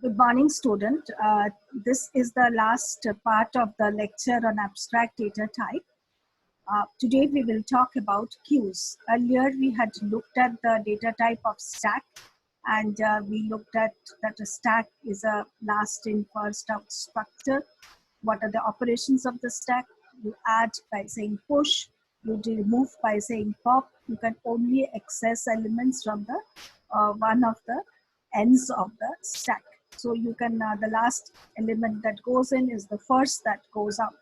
Good morning, student. This is the last part of the lecture on abstract data type. Today we will talk about queues. Earlier we had looked at the data type of stack, and we looked at that a stack is a last in first out structure. What are the operations of the stack? You add by saying push, you remove by saying pop. You can only access elements from the one of the ends of the stack. So you can, the last element that goes in is the first that goes out.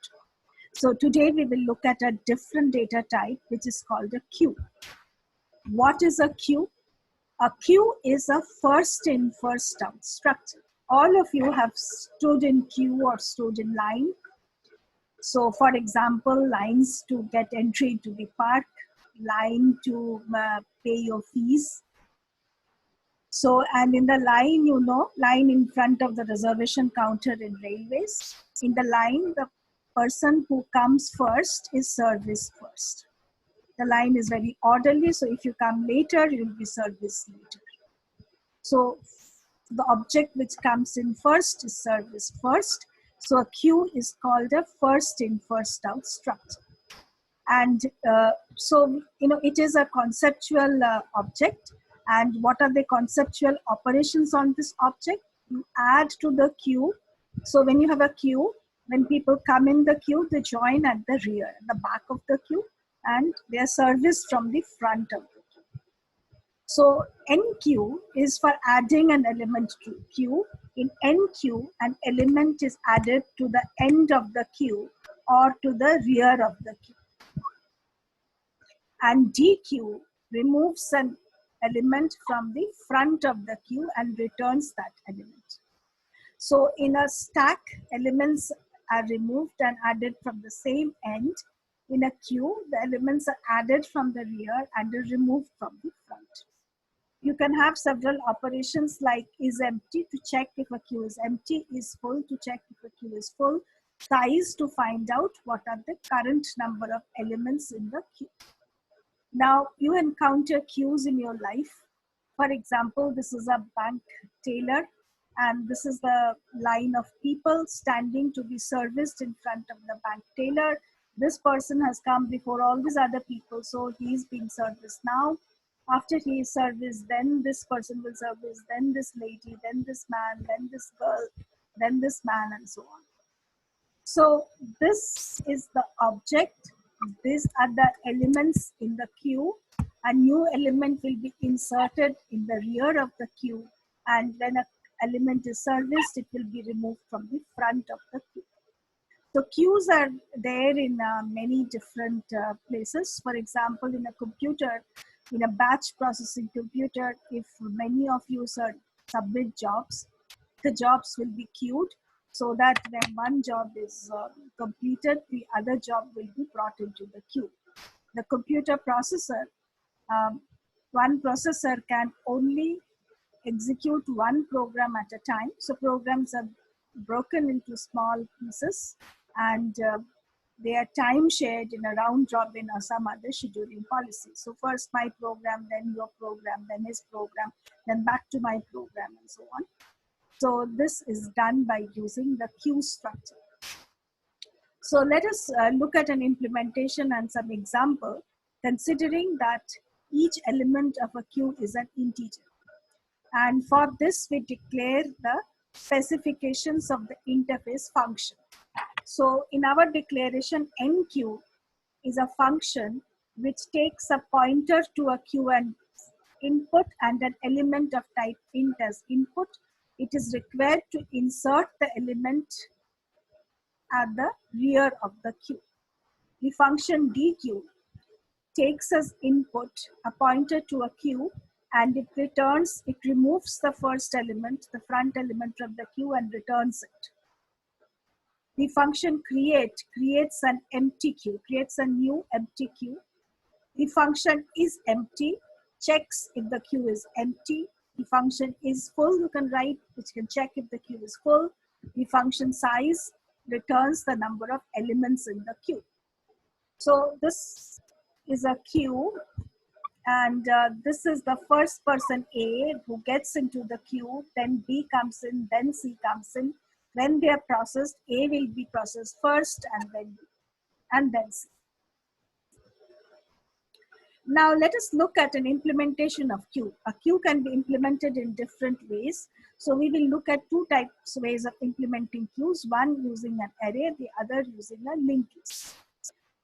So today we will look at a different data type, which is called a queue. What is a queue? A queue is a first in, first out structure. All of you have stood in queue or stood in line. So for example, lines to get entry to the park, line to pay your fees. So, and in the line, you know, line in front of the reservation counter in railways. In the line, the person who comes first is serviced first. The line is very orderly, so if you come later, you will be serviced later. So the object which comes in first is serviced first. So a queue is called a first in, first out structure. And so, you know, it is a conceptual object. And what are the conceptual operations on this object? You add to the queue. So when you have a queue, when people come in the queue, they join at the rear, the back of the queue, and they are serviced from the front of the queue. So enqueue is for adding an element to queue. In enqueue, an element is added to the end of the queue or to the rear of the queue. And dequeue removes an element from the front of the queue and returns that element. So in a stack, elements are removed and added from the same end. In a queue, the elements are added from the rear and are removed from the front. You can have several operations like is empty to check if a queue is empty, is full to check if a queue is full, size to find out what are the current number of elements in the queue. Now, you encounter queues in your life. For example, this is a bank teller, and this is the line of people standing to be serviced in front of the bank teller. This person has come before all these other people, so he's being serviced now. After he is serviced, then this person will service, then this lady, then this man, then this girl, then this man, and so on. So this is the object. These are the elements in the queue. A new element will be inserted in the rear of the queue, and when an element is serviced, it will be removed from the front of the queue. So queues are there in many different places. For example, in a computer, in a batch processing computer, if many of you submit jobs, the jobs will be queued, so that when one job is completed, the other job will be brought into the queue. The computer processor, one processor can only execute one program at a time. So programs are broken into small pieces, and they are time shared in a round robin or some other scheduling policy. So first my program, then your program, then his program, then back to my program, and so on. So this is done by using the queue structure. So let us look at an implementation and some example, considering that each element of a queue is an integer. And for this, we declare the specifications of the interface function. So in our declaration, enqueue is a function which takes a pointer to a queue and input and an element of type int as input. It is required to insert the element at the rear of the queue. The function dequeue takes as input a pointer to a queue, and it removes the first element, the front element from the queue, and returns it. The function create creates an empty queue, creates a new empty queue. The function is empty checks if the queue is empty. The function is full, you can write, which can check if the queue is full. The function size returns the number of elements in the queue. So this is a queue, And this is the first person A who gets into the queue, then B comes in, then C comes in. When they are processed, A will be processed first and then B, and then C. Now let us look at an implementation of queue. A queue can be implemented in different ways. So we will look at two types ways of implementing queues, one using an array, the other using a linked list.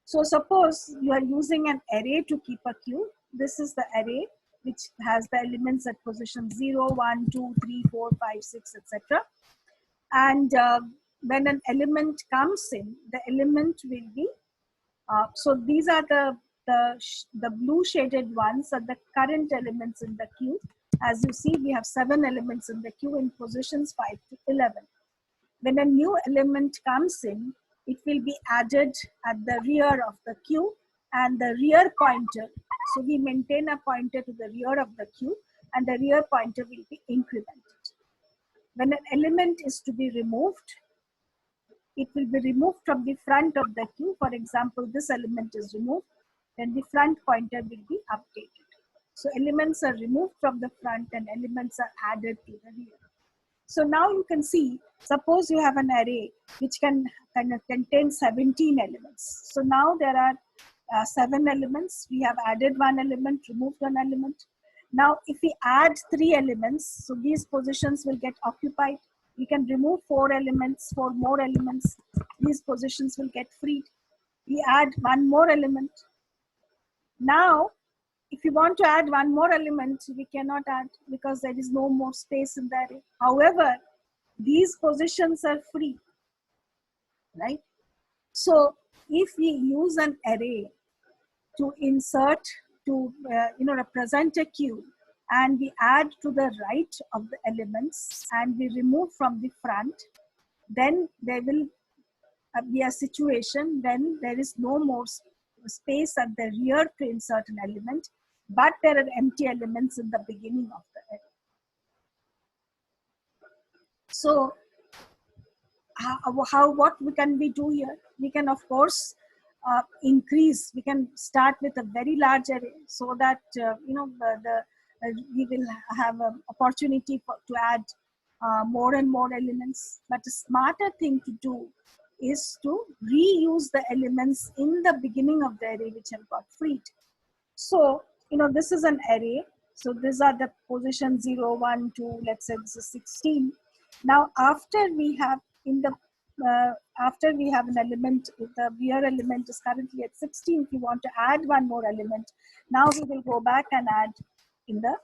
So suppose you are using an array to keep a queue. This is the array which has the elements at position 0, 1, 2, 3, 4, 5, 6, etc. And when an element comes in, the element will be, so these are the blue shaded ones are the current elements in the queue. As you see, we have 7 elements in the queue in positions 5 to 11. When a new element comes in, it will be added at the rear of the queue and the rear pointer. So we maintain a pointer to the rear of the queue and the rear pointer will be incremented. When an element is to be removed, it will be removed from the front of the queue. For example, this element is removed, then the front pointer will be updated. So elements are removed from the front and elements are added to the rear. So now you can see, suppose you have an array which can contain 17 elements. So now there are 7 elements. We have added 1 element, removed 1 element. Now if we add 3 elements, so these positions will get occupied. We can remove 4 elements, 4 more elements. These positions will get freed. We add 1 more element. Now, if you want to add 1 more element, we cannot add because there is no more space in the array. However, these positions are free, right? So if we use an array to insert, to represent a queue, and we add to the right of the elements and we remove from the front, then there will be a situation when there is no more space at the rear to insert an element, but there are empty elements in the beginning of the array. So what can we do here? We can of course increase. We can start with a very large array so that we will have an opportunity to add more and more elements. But a smarter thing to do is to reuse the elements in the beginning of the array which have got freed. So this is an array. So these are the position 0, 1, 2. Let's say this is 16. Now after we have after we have an element, the rear element is currently at 16. If you want to add 1 more element, now we will go back and add in the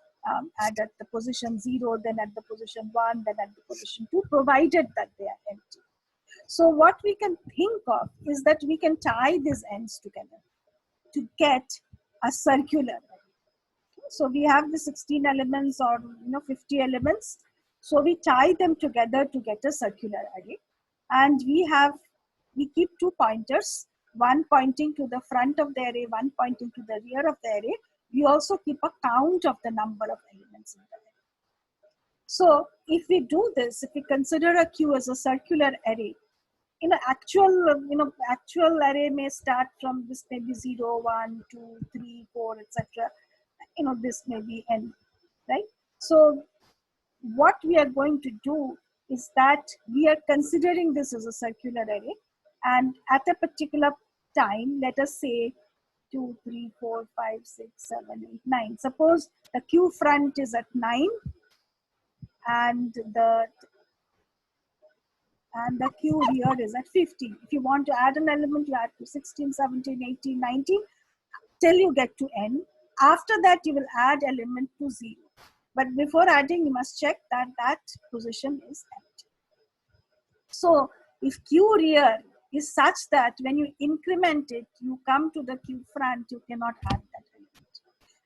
add at the position 0, then at the position 1, then at the position 2, provided that they are empty. So what we can think of is that we can tie these ends together to get a circular array. So we have the 16 elements or 50 elements. So we tie them together to get a circular array. And we keep 2 pointers, one pointing to the front of the array, one pointing to the rear of the array. We also keep a count of the number of elements in the array. So if we do this, if we consider a queue as a circular array, actual array may start from this maybe 0, 1, 2, 3, 4, etc. This may be n, right? So what we are going to do is that we are considering this as a circular array, and at a particular time, let us say 2, 3, 4, 5, 6, 7, 8, 9. Suppose the queue front is at 9 and the queue rear is at 15. If you want to add an element, you add to 16, 17, 18, 19 till you get to n. After that, you will add element to 0. But before adding, you must check that that position is empty. So if queue rear is such that when you increment it, you come to the queue front, you cannot add that element.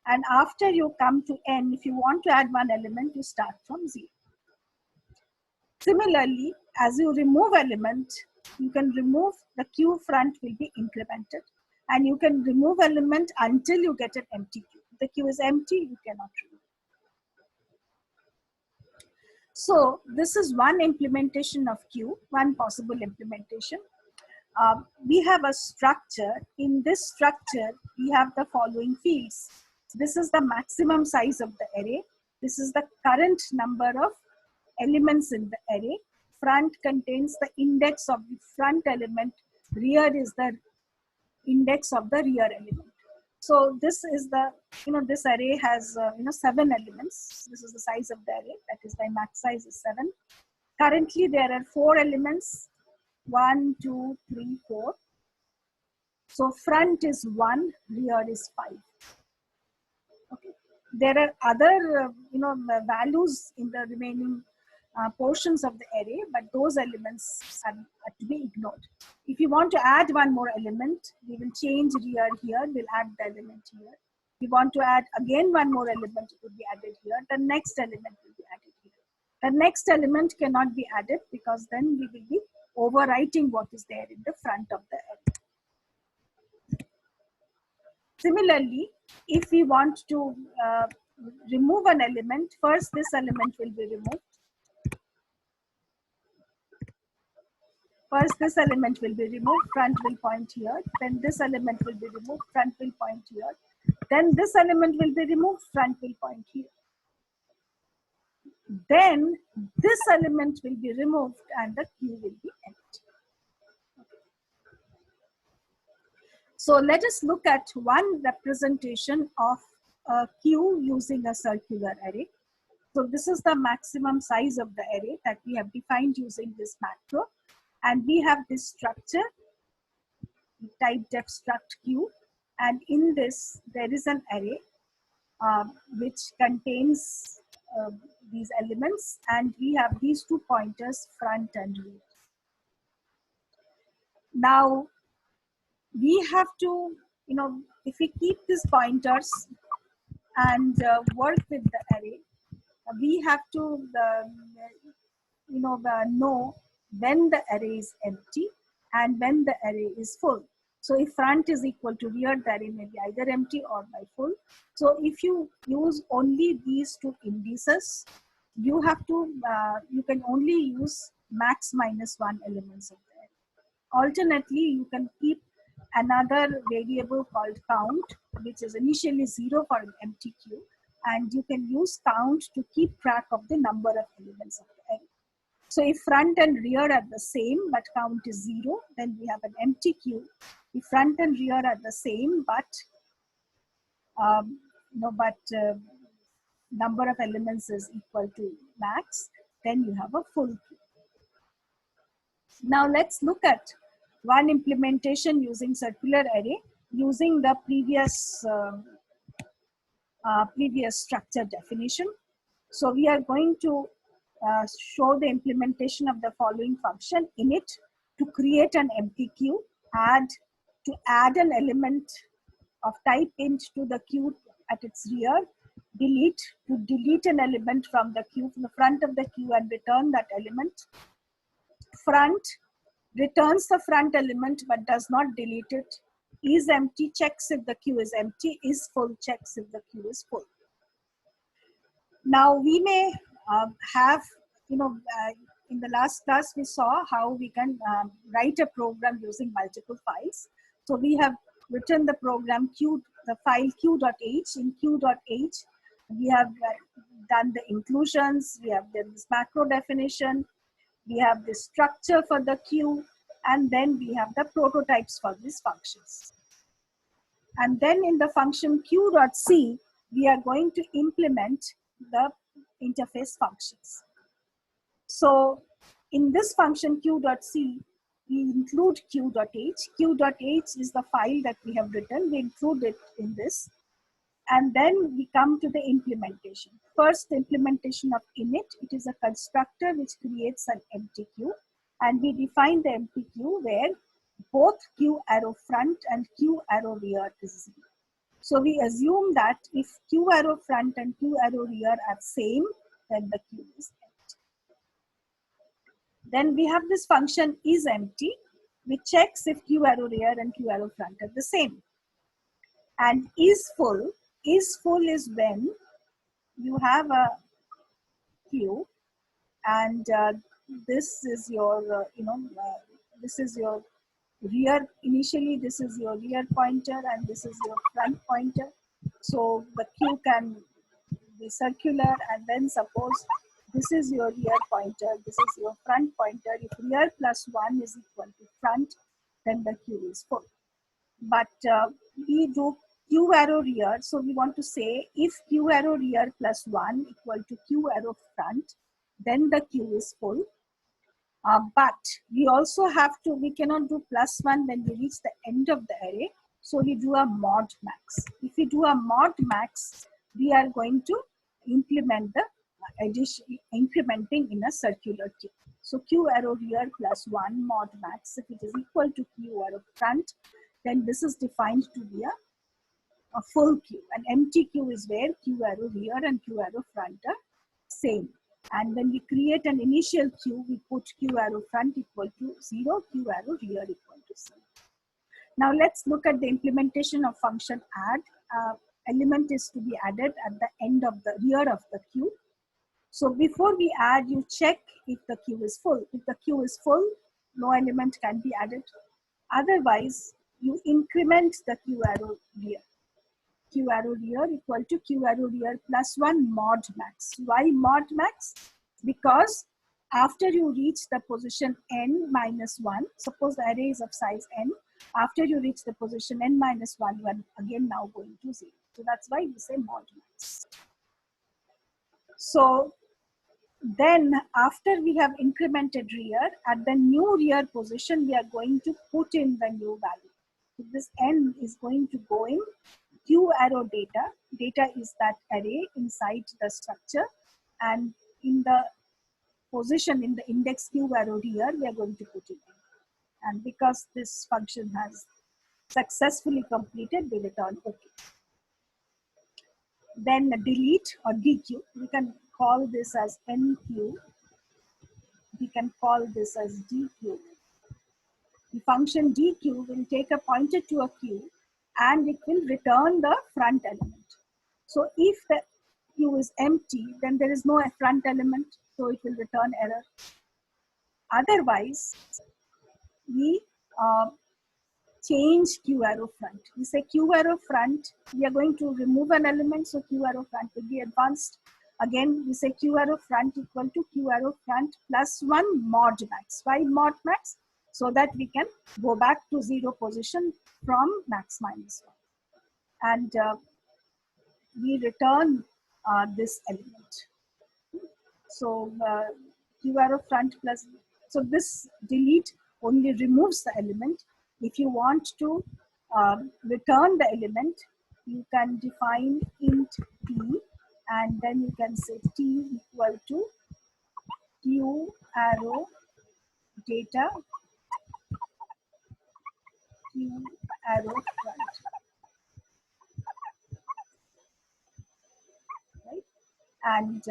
And after you come to n, if you want to add 1 element, you start from 0. Similarly, as you remove element, you can remove the queue front will be incremented, and you can remove element until you get an empty queue. If the queue is empty, you cannot remove. So this is one implementation of queue, one possible implementation. We have a structure. In this structure, we have the following fields. This is the maximum size of the array. This is the current number of elements in the array. Front contains the index of the front element. Rear is the index of the rear element. So this is the, this array has, 7 elements. This is the size of the array. That is, my max size is 7. Currently, there are 4 elements. 1, 2, 3, 4. So front is 1, rear is 5. Okay. There are other, values in the remaining portions of the array, but those elements are to be ignored. If you want to add one more element, we will change rear here, we'll add the element here. If you want to add again one more element, it will be added here. The next element will be added here. The next element cannot be added because then we will be overwriting what is there in the front of the array. Similarly, if we want to remove an element, first this element will be removed. First, this element will be removed, front will point here. Then this element will be removed, front will point here. Then this element will be removed, front will point here. Then this element will be removed and the queue will be empty. So let us look at one representation of a queue using a circular array. So this is the maximum size of the array that we have defined using this macro. And we have this structure, type def struct queue, and in this there is an array which contains these elements, and we have these 2 pointers, front and rear. Now we have to, if we keep these pointers and work with the array, we have to know when the array is empty and when the array is full. So if front is equal to rear, the array may be either empty or by full. So if you use only these 2 indices, you have to, you can only use max minus 1 elements of the array. Alternately, you can keep another variable called count, which is initially 0 for an empty queue, and you can use count to keep track of the number of elements of the array. So if front and rear are the same, but count is 0, then we have an empty queue. If front and rear are the same, but number of elements is equal to max, then you have a full queue. Now let's look at one implementation using circular array using the previous structure definition. So we are going to show the implementation of the following function: init to create an empty queue, add to add an element of type int to the queue at its rear, delete to delete an element from the queue, from the front of the queue and return that element. Front returns the front element but does not delete it. Is empty checks if the queue is empty. Is full checks if the queue is full. Now we may have, in the last class we saw how we can write a program using multiple files. So we have written the program the file q.h. In q.h we have done the inclusions, we have done this macro definition, we have the structure for the queue, and then we have the prototypes for these functions. And then in the function q.c, we are going to implement the interface functions. So in this function q.c, we include q.h. q.h is the file that we have written. We include it in this. And then we come to the implementation. First, the implementation of init. It is a constructor which creates an empty queue. And we define the empty queue where both q arrow front and q arrow rear is 0. So we assume that if q arrow front and q arrow rear are same, then the queue is empty. Then we have this function is empty, which checks if q arrow rear and q arrow front are the same. And is full is when you have a queue and this is your, this is your rear. Initially, this is your rear pointer and this is your front pointer. So the queue can be circular, and then suppose this is your rear pointer, this is your front pointer. If rear plus 1 is equal to front, then the queue is full. But we do q arrow rear, so we want to say if q arrow rear plus 1 equal to q arrow front, then the queue is full. But we also have to, we cannot do plus 1 when we reach the end of the array. So we do a mod max. If we do a mod max, we are going to implement the addition, incrementing in a circular queue. So q arrow rear plus 1 mod max, if it is equal to q arrow front, then this is defined to be a full queue. An empty queue is where q arrow rear and q arrow front are same. And when we create an initial queue, we put q arrow front equal to 0, q arrow rear equal to 0. Now let's look at the implementation of function add. Element is to be added at the end of the rear of the queue. So before we add, you check if the queue is full. If the queue is full, no element can be added. Otherwise, you increment the q arrow rear. Q arrow rear equal to q arrow rear plus 1 mod max. Why mod max? Because after you reach the position n minus 1, suppose the array is of size n, after you reach the position n minus 1, you are again now going to 0. So that's why we say mod max. So then after we have incremented rear, at the new rear position, we are going to put in the new value. So this n is going to go in q arrow data. Data is that array inside the structure, and in the position in the index q arrow rear, we are going to put it in. And because this function has successfully completed, we return OK. Then delete or dequeue, we can call this as nq. We can call this as dequeue. The function dequeue will take a pointer to a queue and it will return the front element. So if the queue is empty, then there is no front element, so it will return error. Otherwise, we change q arrow front. We say q arrow front, we are going to remove an element, so q arrow front will be advanced. Again, we say q arrow front equal to q arrow front plus 1 mod max. Why mod max? So that we can go back to 0 position from max minus 1. And we return this element. So q arrow front plus, so this delete only removes the element. If you want to return the element, you can define int t, and then you can say t equal to q arrow data q arrow front. Right? And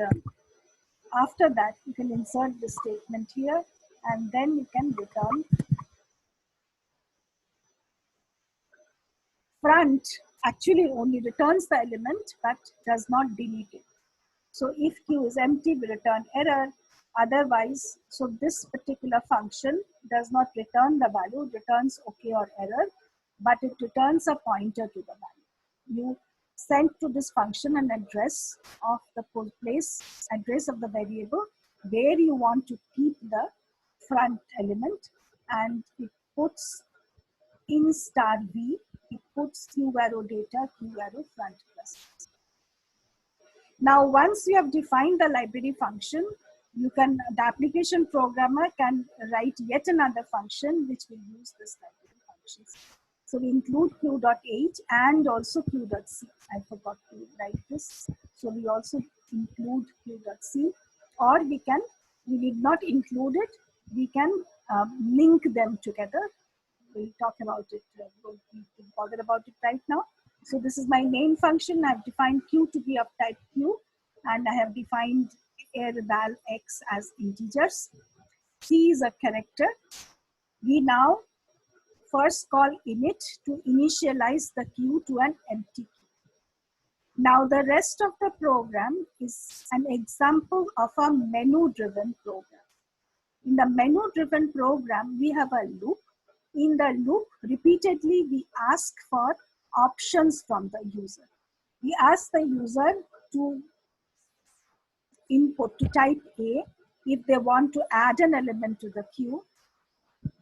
after that, you can insert the statement here, and then you can return. Front actually only returns the element but does not delete it. So if q is empty, we return error. Otherwise, so this particular function does not return the value, it returns OK or error, but it returns a pointer to the value. You send to this function an address of the place, address of the variable where you want to keep the front element, and it puts in star v, it puts q arrow data, q arrow front plus. Now, once you have defined the library function, you can, the application programmer can write yet another function which will use this library functions. So we include q.h and also q.c. I forgot to write this. So we also include q.c, or we need not include it. We can link them together. We'll talk about it. Don't need to bother about it right now. So this is my main function. I've defined q to be of type q, and I have defined air val x as integers. C is a character. We now first call init to initialize the queue to an empty queue. Now the rest of the program is an example of a menu-driven program. In the menu-driven program, we have a loop. In the loop, repeatedly we ask for options from the user. We ask the user to input, to type A if they want to add an element to the queue,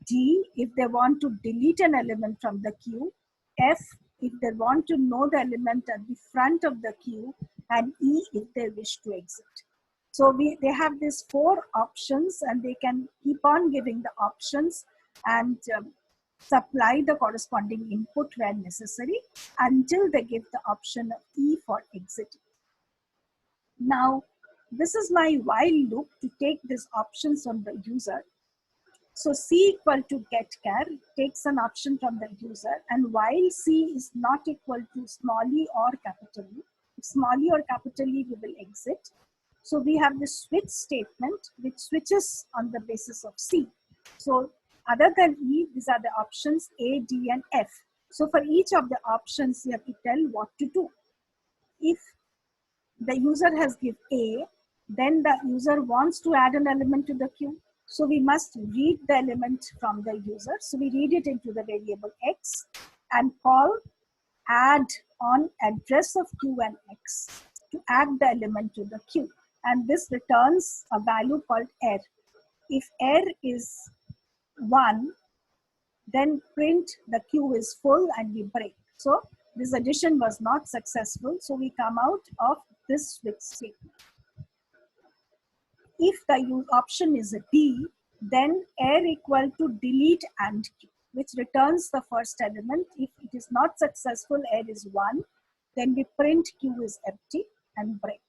D if they want to delete an element from the queue, F if they want to know the element at the front of the queue, and E if they wish to exit. So they have these 4 options, and they can keep on giving the options and supply the corresponding input where necessary until they give the option of E for exit. Now, this is my while loop to take these options from the user. So C equal to getChar takes an option from the user, and while C is not equal to small e or capital E, if small e or capital E, we will exit. So we have the switch statement which switches on the basis of C. So other than E, these are the options A, D, and F. So for each of the options, you have to tell what to do. If the user has given A, then the user wants to add an element to the queue. So we must read the element from the user. So we read it into the variable X and call add on address of queue and X to add the element to the queue. And this returns a value called err. If err is 1, then print the queue is full and we break. So this addition was not successful. So we come out of this switch statement. If the option is a D, then err equal to delete and queue, which returns the first element. If it is not successful, err is 1, then we print queue is empty and break.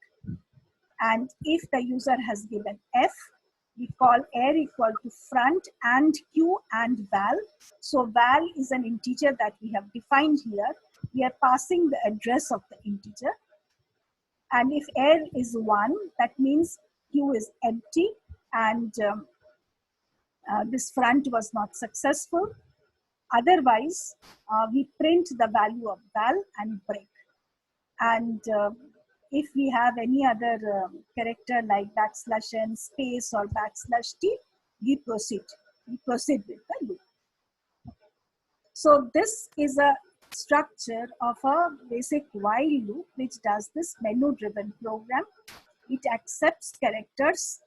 And if the user has given F, we call err equal to front and queue and val. So val is an integer that we have defined here. We are passing the address of the integer. And if err is 1, that means queue is empty and this front was not successful. Otherwise, we print the value of val and break. And if we have any other character like \n, space, or \t, we proceed with the loop. So this is a structure of a basic while loop which does this menu driven program. It accepts characters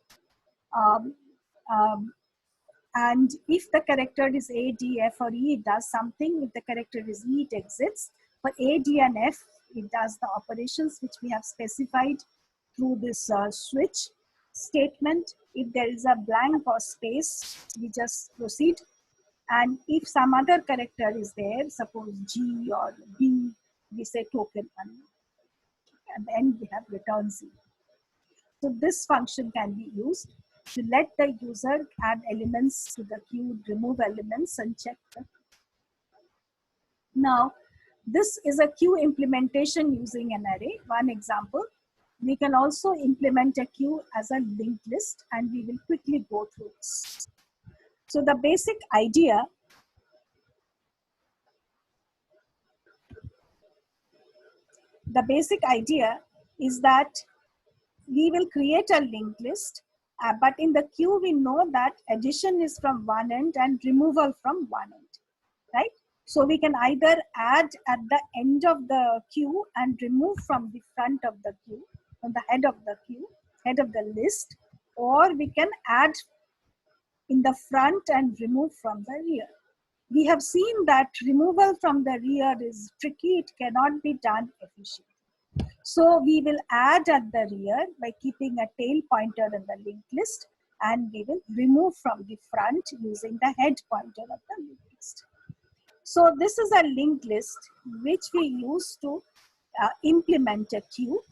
and if the character is A, D, F, or E, it does something. If the character is E, it exits. For A, D, and F, it does the operations which we have specified through this switch statement. If there is a blank or space, we just proceed. And if some other character is there, suppose G or B, we say token 1. And then we have return 0. So this function can be used to let the user add elements to the queue, remove elements, and check them. Now, this is a queue implementation using an array. One example. We can also implement a queue as a linked list, and we will quickly go through this. So the basic idea is that we will create a linked list, but in the queue we know that addition is from one end and removal from one end, right? So we can either add at the end of the queue and remove from the front of the queue, from the head of the queue, head of the list, or we can add in the front and remove from the rear. We have seen that removal from the rear is tricky. It cannot be done efficiently. So we will add at the rear by keeping a tail pointer in the linked list, and we will remove from the front using the head pointer of the linked list. So this is a linked list which we use to implement a queue.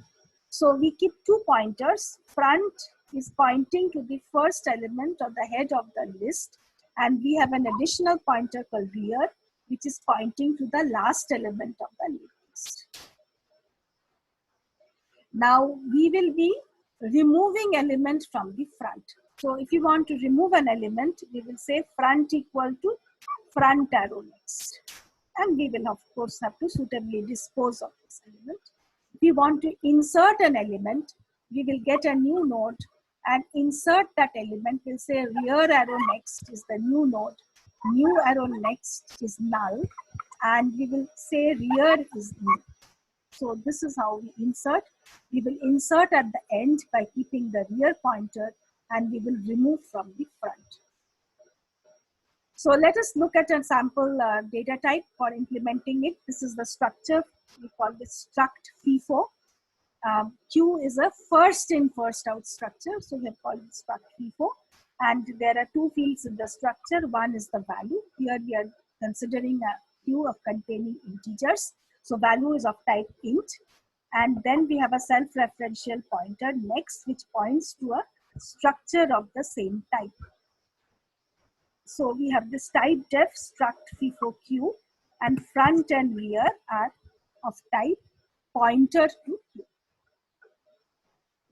So we keep 2 pointers. Front is pointing to the first element of the head of the list, and we have an additional pointer called rear, which is pointing to the last element of the linked list. Now we will be removing element from the front. So if you want to remove an element, we will say front equal to front arrow next. And we will of course have to suitably dispose of this element. If you want to insert an element, we will get a new node and insert that element. We'll say rear arrow next is the new node, new arrow next is null, and we will say rear is new. So this is how we insert. We will insert at the end by keeping the rear pointer, and we will remove from the front. So let us look at a sample data type for implementing it. This is the structure. We call this struct FIFO. Q is a first in, first out structure. So we have called it struct FIFO. And there are two fields in the structure. One is the value. Here we are considering a queue of containing integers. So value is of type int. And then we have a self-referential pointer next, which points to a structure of the same type. So we have this type def struct FIFO Q, and front and rear are of type pointer to Q.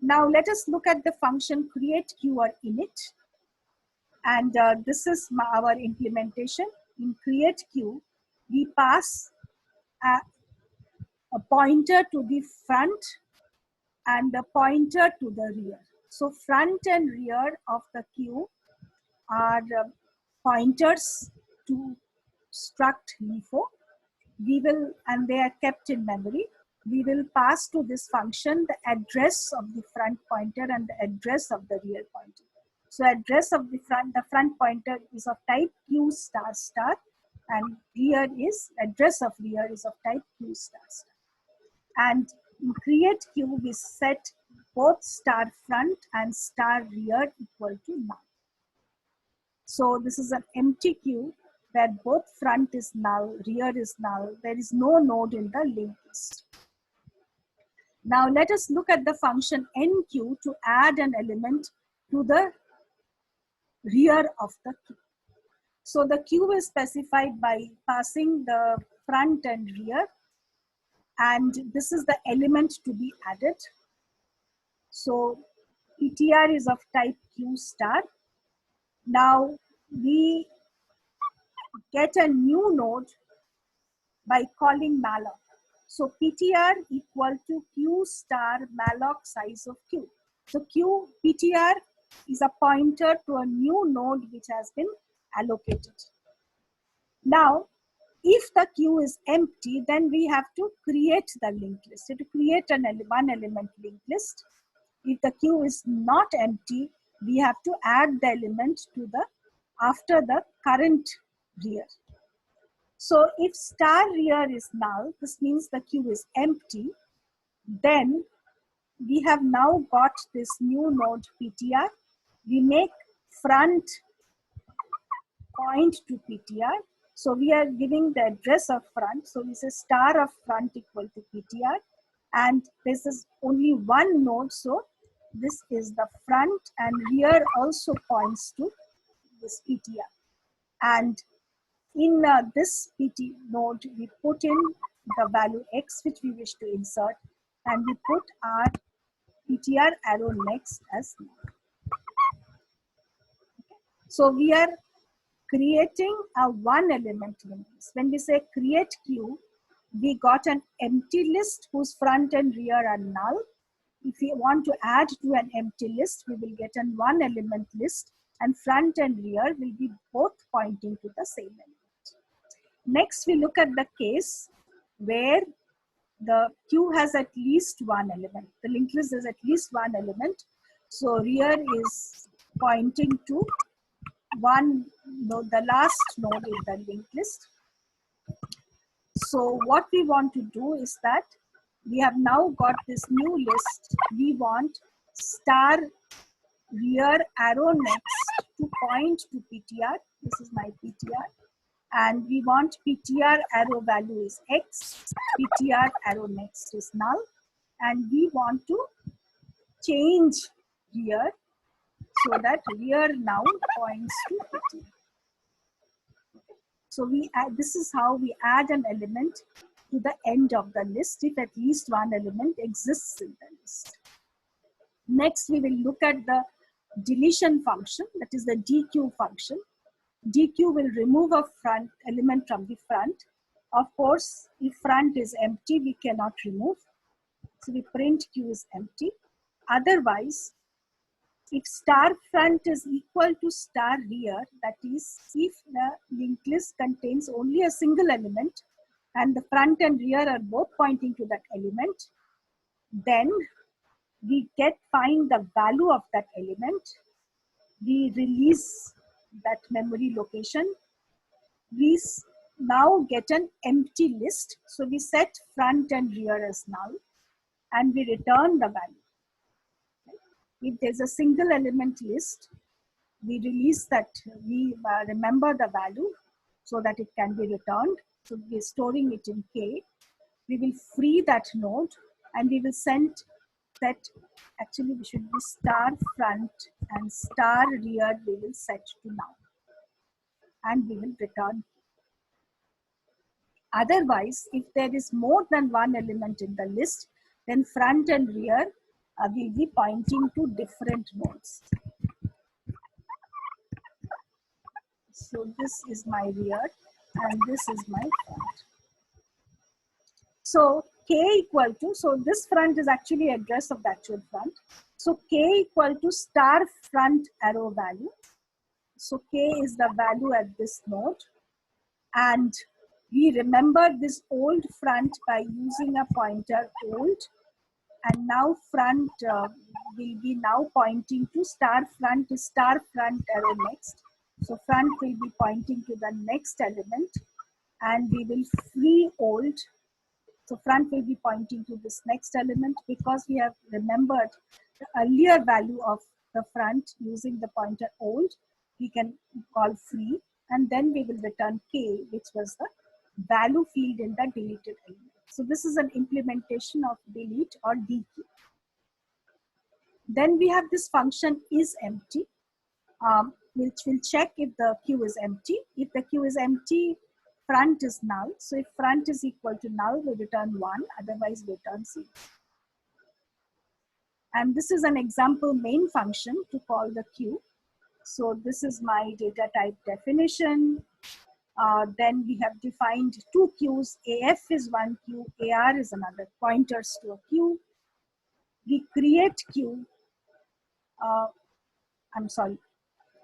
Now let us look at the function create Q or init. And this is our implementation. In create Q, we pass a pointer to the front and a pointer to the rear. So front and rear of the queue are pointers to struct LIFO. We will, and they are kept in memory. We will pass to this function the address of the front pointer and the address of the rear pointer. So address of the front pointer is of type Q star star, and address of rear is of type Q star star. And in create Q, we set both star front and star rear equal to null. So this is an empty queue where both front is null, rear is null. There is no node in the linked list. Now let us look at the function enqueue to add an element to the rear of the queue. So the queue is specified by passing the front and rear, and this is the element to be added. So PTR is of type Q star. Now we get a new node by calling malloc. So PTR equal to Q star malloc size of Q. So PTR is a pointer to a new node which has been allocated. Now, if the queue is empty, then we have to create the linked list. So to create one element linked list, if the queue is not empty, we have to add the element to after the current rear. So if star rear is null, this means the queue is empty. Then we have now got this new node PTR. We make front point to PTR. So we are giving the address of front. So we say star of front equal to PTR. And this is only one node. So this is the front, and rear also points to this PTR. And in this PT node, we put in the value X which we wish to insert, and we put our PTR arrow next as null. So we are creating a one element linked list. When we say create queue, we got an empty list whose front and rear are null. If we want to add to an empty list, we will get an one element list, and front and rear will be both pointing to the same element. Next, we look at the case where the queue has at least one element. The linked list is at least one element. So rear is pointing to one node, the last node in the linked list. So what we want to do is that we have now got this new list. We want star rear arrow next to point to PTR. This is my PTR. And we want PTR arrow value is X, PTR arrow next is null. And we want to change rear so that rear now points to PTR. So this is how we add an element to the end of the list if at least one element exists in the list. Next, we will look at the deletion function, that is the DQ function. DQ will remove a front element from the front. Of course, if front is empty, we cannot remove. So we print Q is empty. Otherwise, if star front is equal to star rear, that is, if the linked list contains only a single element, and the front and rear are both pointing to that element, then we find the value of that element, we release that memory location, we now get an empty list. So we set front and rear as null and we return the value. If there's a single element list, we release that, we remember the value so that it can be returned. So we're storing it in K. We will free that node and we will set, actually we should be star front and star rear we will set to now and we will return. Otherwise, if there is more than one element in the list, then front and rear will be pointing to different nodes. So this is my rear and this is my front. So K equal to, so this front is actually address of the actual front. So K equal to star front arrow value. So K is the value at this node. And we remember this old front by using a pointer old. And now front will be now pointing to star front is star front arrow next. So front will be pointing to the next element and we will free old. So front will be pointing to this next element because we have remembered the earlier value of the front using the pointer old. We can call free and then we will return K, which was the value field in the deleted element. So this is an implementation of delete or dequeue. Then we have this function is empty, which will check if the queue is empty. If the queue is empty, front is null. So if front is equal to null, we return 1, otherwise we return 0. And this is an example main function to call the queue. So this is my data type definition. Then we have defined two queues. AF is one queue, AR is another, pointers to a queue. We create queue.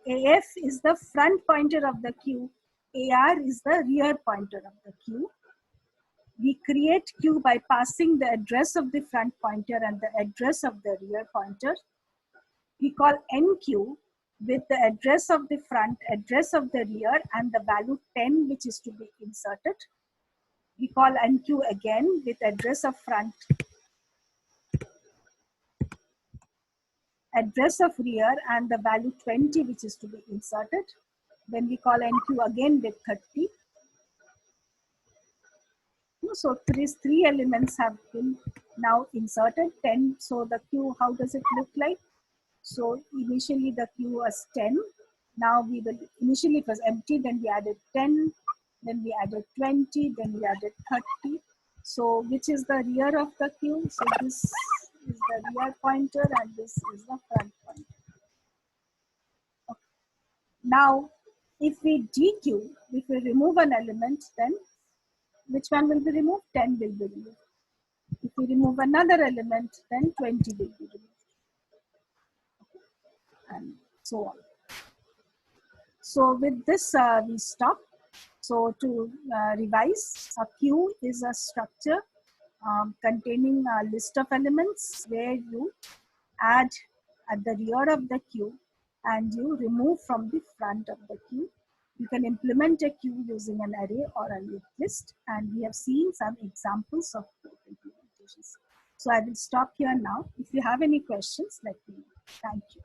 AF is the front pointer of the queue. AR is the rear pointer of the queue. We create queue by passing the address of the front pointer and the address of the rear pointer. We call enqueue with the address of the front, address of the rear, and the value 10 which is to be inserted. We call enqueue again with address of front, address of rear, and the value 20 which is to be inserted. Then we call enqueue again with 30. So these three elements have been now inserted, 10. So the queue, how does it look like? So initially the queue was 10. Now we will, initially it was empty, then we added 10, then we added 20, then we added 30. So which is the rear of the queue? So this is the rear pointer and this is the front pointer. Okay. Now, if we dequeue, if we remove an element, then which one will be removed? 10 will be removed. If we remove another element, then 20 will be removed. And so on. So with this, we stop. So to revise, a queue is a structure containing a list of elements where you add at the rear of the queue and you remove from the front of the queue. You can implement a queue using an array or a linked list, and we have seen some examples of implementations. So I will stop here now. If you have any questions, let me know. Thank you.